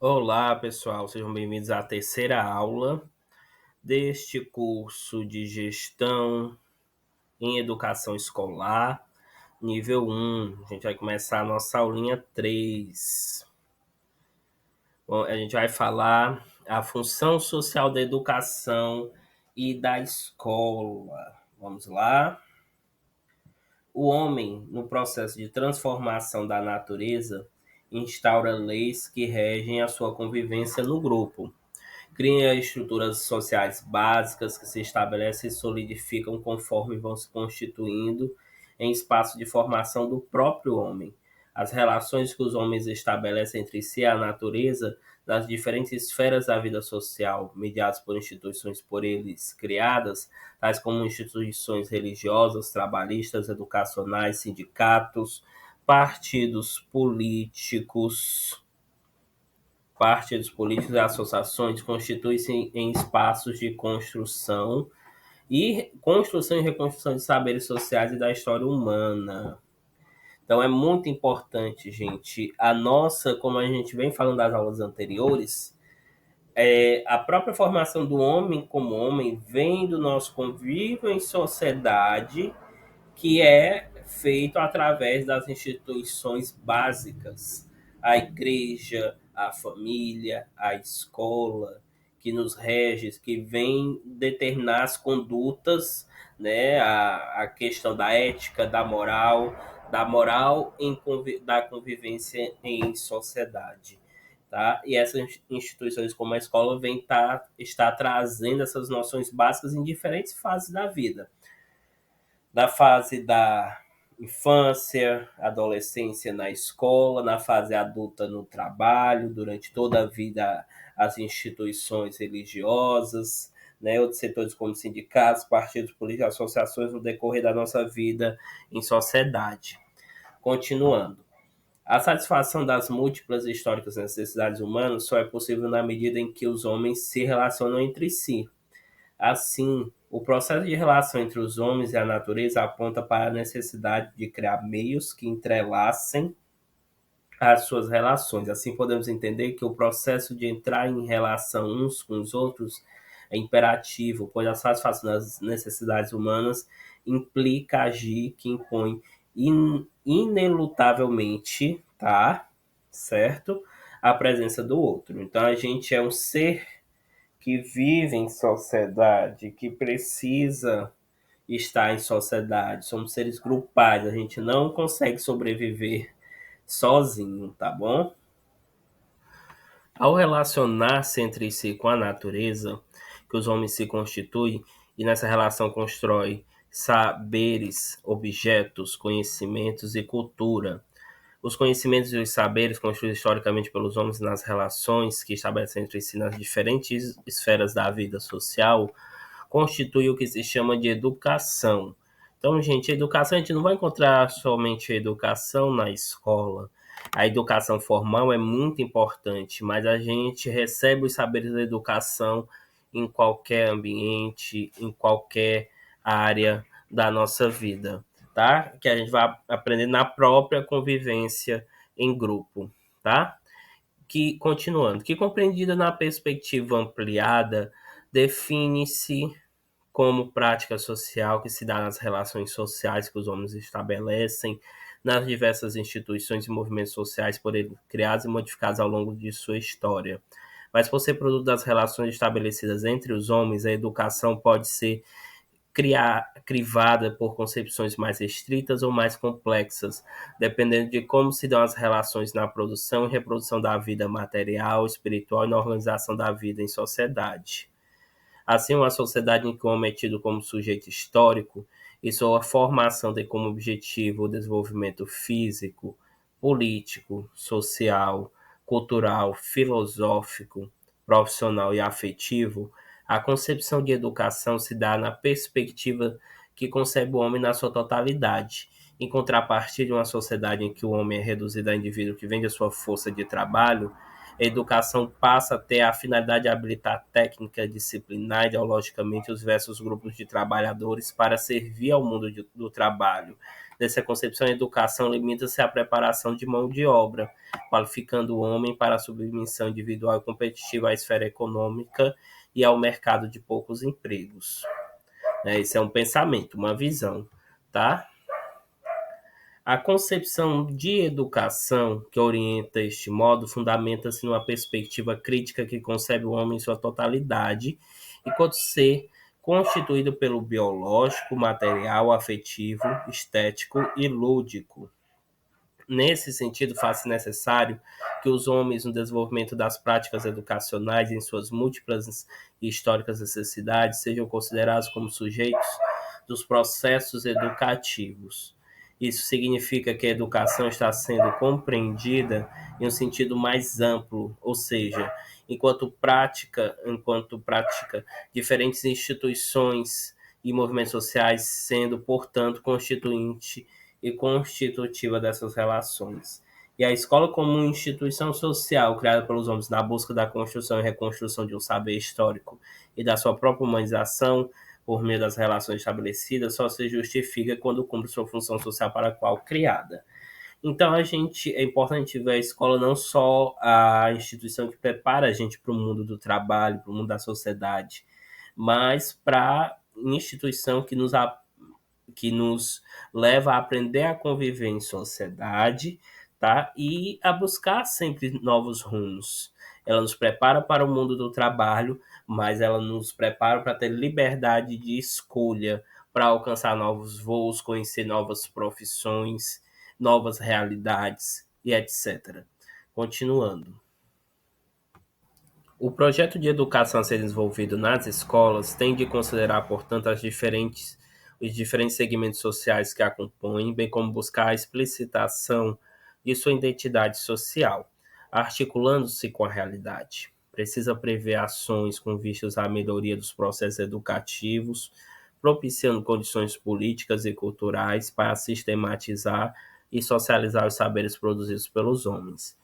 Olá, pessoal, sejam bem-vindos à terceira aula deste curso de Gestão em Educação Escolar, nível 1. A gente vai começar a nossa aulinha 3. Bom, a gente vai falar a função social da educação e da escola. Vamos lá? O homem, no processo de transformação da natureza, instaura leis que regem a sua convivência no grupo. Cria estruturas sociais básicas que se estabelecem e solidificam conforme vão se constituindo em espaço de formação do próprio homem. As relações que os homens estabelecem entre si e a natureza nas diferentes esferas da vida social, mediadas por instituições por eles criadas, tais como instituições religiosas, trabalhistas, educacionais, sindicatos, partidos políticos, e associações constituem-se em espaços de construção e reconstrução de saberes sociais e da história humana. Então é muito importante, gente, como a gente vem falando das aulas anteriores, a própria formação do homem como homem vem do nosso convívio em sociedade, que é feito através das instituições básicas, a igreja, a família, a escola, que nos rege, que vem determinar as condutas, né, a questão da ética, da moral da convivência em sociedade. Tá? E essas instituições como a escola está trazendo essas noções básicas em diferentes fases da vida, da fase da infância, adolescência na escola, na fase adulta no trabalho, durante toda a vida as instituições religiosas, né, outros setores como sindicatos, partidos políticos, associações no decorrer da nossa vida em sociedade. Continuando. A satisfação das múltiplas e históricas necessidades humanas só é possível na medida em que os homens se relacionam entre si. Assim, o processo de relação entre os homens e a natureza aponta para a necessidade de criar meios que entrelacem as suas relações. Assim, podemos entender que o processo de entrar em relação uns com os outros é imperativo, pois a satisfação das necessidades humanas implica agir que impõe inelutavelmente, tá? Certo? A presença do outro. Então, a gente é um ser que vive em sociedade, que precisa estar em sociedade. Somos seres grupais, a gente não consegue sobreviver sozinho, tá bom? Ao relacionar-se entre si com a natureza, que os homens se constituem e nessa relação constrói saberes, objetos, conhecimentos e cultura. Os conhecimentos e os saberes construídos historicamente pelos homens nas relações que estabelecem entre si nas diferentes esferas da vida social constituem o que se chama de educação. Então, gente, a educação a gente não vai encontrar somente a educação na escola. A educação formal é muito importante, mas a gente recebe os saberes da educação em qualquer ambiente, em qualquer área da nossa vida, tá? Que a gente vai aprender na própria convivência em grupo, tá? Que compreendida na perspectiva ampliada, define-se como prática social que se dá nas relações sociais que os homens estabelecem, nas diversas instituições e movimentos sociais por ele criados e modificados ao longo de sua história. Mas por ser produto das relações estabelecidas entre os homens, a educação pode ser crivada por concepções mais restritas ou mais complexas, dependendo de como se dão as relações na produção e reprodução da vida material, espiritual e na organização da vida em sociedade. Assim, uma sociedade em que o homem é tido como sujeito histórico e sua formação tem como objetivo o desenvolvimento físico, político, social, cultural, filosófico, profissional e afetivo, a concepção de educação se dá na perspectiva que concebe o homem na sua totalidade, em contrapartida de uma sociedade em que o homem é reduzido a indivíduo que vende a sua força de trabalho. A educação passa a ter a finalidade de habilitar técnica, disciplinar ideologicamente os diversos grupos de trabalhadores para servir ao mundo do trabalho, Nessa concepção, a educação limita-se à preparação de mão de obra, qualificando o homem para a submissão individual e competitiva à esfera econômica e ao mercado de poucos empregos. Esse é um pensamento, uma visão, tá? A concepção de educação que orienta este modo fundamenta-se numa perspectiva crítica que concebe o homem em sua totalidade, enquanto ser constituído pelo biológico, material, afetivo, estético e lúdico. Nesse sentido, faz-se necessário que os homens, no desenvolvimento das práticas educacionais em suas múltiplas e históricas necessidades, sejam considerados como sujeitos dos processos educativos. Isso significa que a educação está sendo compreendida em um sentido mais amplo, ou seja, enquanto prática, diferentes instituições e movimentos sociais sendo, portanto, constituinte e constitutiva dessas relações. E a escola, como instituição social criada pelos homens na busca da construção e reconstrução de um saber histórico e da sua própria humanização por meio das relações estabelecidas, só se justifica quando cumpre sua função social para a qual criada. Então, é importante ver a escola não só a instituição que prepara a gente para o mundo do trabalho, para o mundo da sociedade, mas para a instituição que nos leva a aprender a conviver em sociedade, tá? E a buscar sempre novos rumos. Ela nos prepara para o mundo do trabalho, mas ela nos prepara para ter liberdade de escolha, para alcançar novos voos, conhecer novas profissões, novas realidades e etc. Continuando. O projeto de educação a ser desenvolvido nas escolas tem de considerar, portanto, os diferentes segmentos sociais que a compõem, bem como buscar a explicitação de sua identidade social, articulando-se com a realidade. Precisa prever ações com vistas à melhoria dos processos educativos, propiciando condições políticas e culturais para sistematizar e socializar os saberes produzidos pelos homens.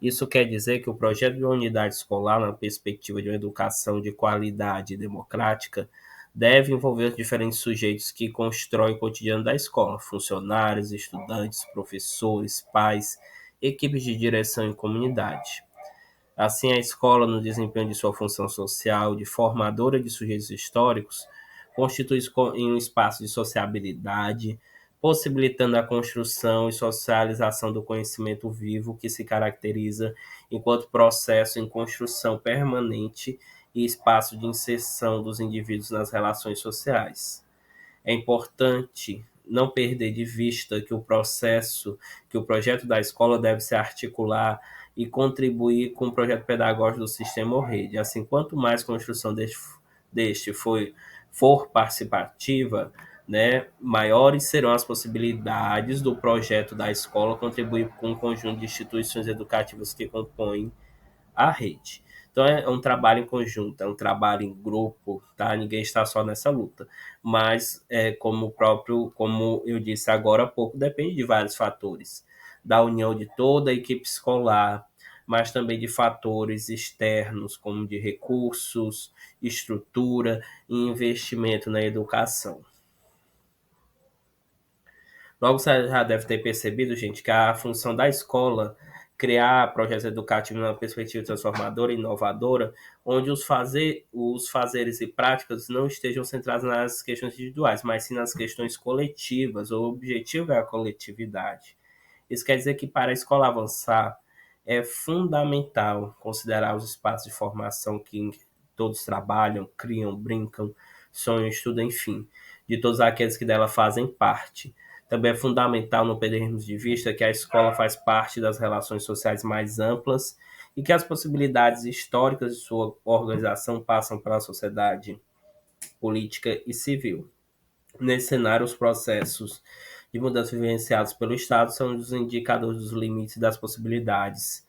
Isso quer dizer que o projeto de uma unidade escolar, na perspectiva de uma educação de qualidade e democrática, deve envolver os diferentes sujeitos que constroem o cotidiano da escola: funcionários, estudantes, professores, pais, equipes de direção e comunidade. Assim, a escola, no desempenho de sua função social de formadora de sujeitos históricos, constitui-se em um espaço de sociabilidade, possibilitando a construção e socialização do conhecimento vivo que se caracteriza enquanto processo em construção permanente e espaço de inserção dos indivíduos nas relações sociais. É importante não perder de vista que o projeto da escola deve se articular e contribuir com o projeto pedagógico do sistema ou rede. Assim, quanto mais construção deste for participativa, né, maiores serão as possibilidades do projeto da escola contribuir com o conjunto de instituições educativas que compõem a rede. Então é um trabalho em conjunto, é um trabalho em grupo, tá? Ninguém está só nessa luta. Mas como eu disse agora há pouco, depende de vários fatores, da união de toda a equipe escolar, mas também de fatores externos, como de recursos, estrutura e investimento na educação. Logo você já deve ter percebido, gente, que a função da escola criar projetos educativos numa perspectiva transformadora e inovadora, onde os fazeres e práticas não estejam centrados nas questões individuais, mas sim nas questões coletivas. O objetivo é a coletividade. Isso quer dizer que para a escola avançar, é fundamental considerar os espaços de formação que todos trabalham, criam, brincam, sonham, estudam, enfim, de todos aqueles que dela fazem parte. Também é fundamental não perdermos de vista que a escola faz parte das relações sociais mais amplas e que as possibilidades históricas de sua organização passam pela sociedade política e civil. Nesse cenário, os processos de mudança vivenciados pelo Estado são os indicadores dos limites das possibilidades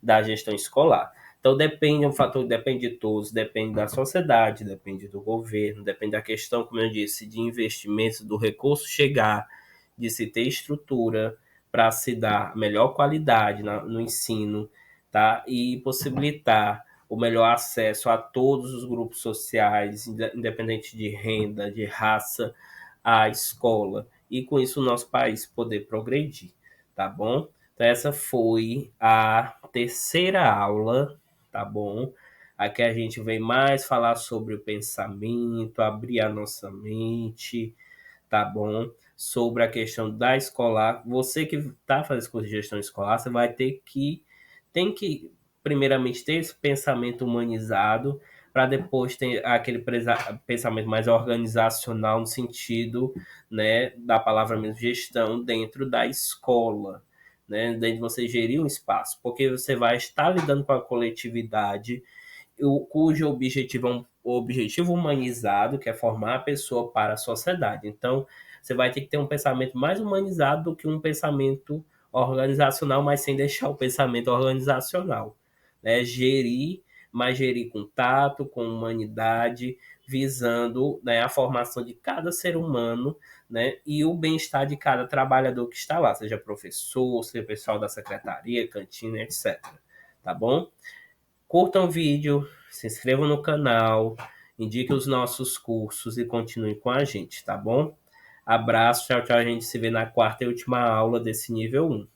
da gestão escolar. Então depende, é um fator que depende de todos, depende da sociedade, depende do governo, depende da questão, como eu disse, de investimentos, do recurso chegar, de se ter estrutura para se dar melhor qualidade no ensino, tá? E possibilitar o melhor acesso a todos os grupos sociais, independente de renda, de raça, à escola. e com isso o nosso país poder progredir, tá bom? Então essa foi a terceira aula, tá bom? Aqui a gente vem mais falar sobre o pensamento, abrir a nossa mente, tá bom? Sobre a questão da escolar. Você que está fazendo curso de gestão escolar, você vai tem que, primeiramente, ter esse pensamento humanizado, para depois ter aquele pensamento mais organizacional, no sentido, né, da palavra mesmo, gestão, dentro da escola, né, dentro de você gerir um espaço, porque você vai estar lidando com a coletividade, cujo objetivo é um objetivo humanizado, que é formar a pessoa para a sociedade. Então, você vai ter que ter um pensamento mais humanizado do que um pensamento organizacional, mas sem deixar o pensamento organizacional. Né? Mas gerir com tato, com humanidade, visando, né, a formação de cada ser humano, né, e o bem-estar de cada trabalhador que está lá, seja professor, seja pessoal da secretaria, cantina, etc. Tá bom? Curtam o vídeo, se inscrevam no canal, indiquem os nossos cursos e continuem com a gente, tá bom? Abraço, tchau, tchau. A gente se vê na quarta e última aula desse nível 1.